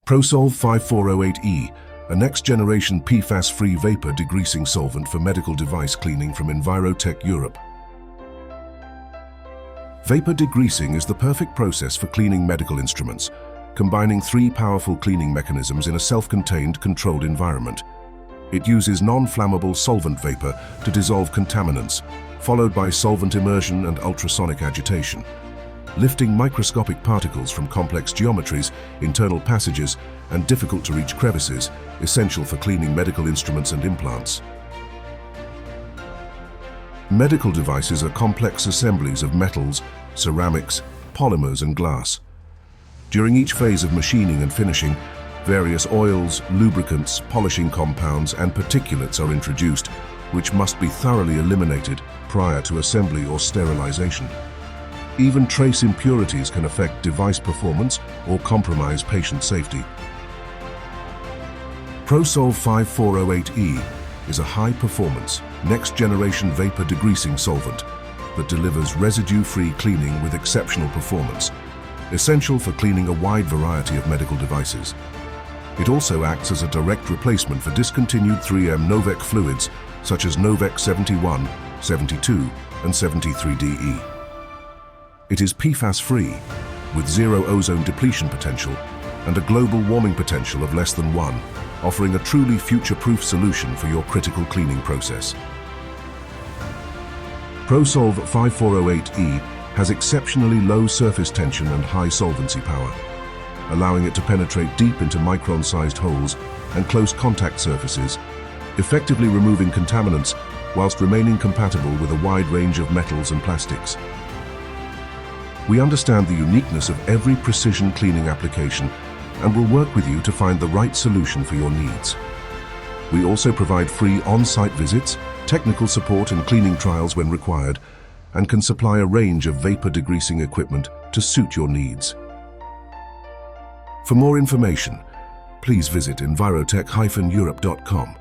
ProSolv 5408e, a next-generation PFAS-free Vapour Degreasing Solvent for medical device cleaning from EnviroTech Europe. Vapour degreasing is the perfect process for cleaning medical instruments, combining three powerful cleaning mechanisms in a self-contained, controlled environment. It uses non-flammable solvent vapor to dissolve contaminants, followed by solvent immersion and ultrasonic agitation, lifting microscopic particles from complex geometries, internal passages, and difficult-to-reach crevices, essential for cleaning medical instruments and implants. Medical devices are complex assemblies of metals, ceramics, polymers, and glass. During each phase of machining and finishing, various oils, lubricants, polishing compounds, and particulates are introduced, which must be thoroughly eliminated prior to assembly or sterilisation. Even trace impurities can affect device performance or compromise patient safety. ProSolv 5408e is a high-performance, next-generation Vapour Degreasing Solvent that delivers residue-free cleaning with exceptional performance, essential for cleaning a wide variety of medical devices. It also acts as a direct replacement for discontinued 3M Novec fluids such as Novec 71, 72, and 73DE. It is PFAS-free, with zero ozone depletion potential and a global warming potential of less than 1, offering a truly future-proof solution for your critical cleaning process. ProSolv 5408e has exceptionally low surface tension and high solvency power, allowing it to penetrate deep into micron-sized holes and close contact surfaces, effectively removing contaminants whilst remaining compatible with a wide range of metals and plastics. We understand the uniqueness of every precision cleaning application and will work with you to find the right solution for your needs. We also provide free on-site visits, technical support and cleaning trials when required, and can supply a range of vapor degreasing equipment to suit your needs. For more information, please visit EnviroTech-Europe.com.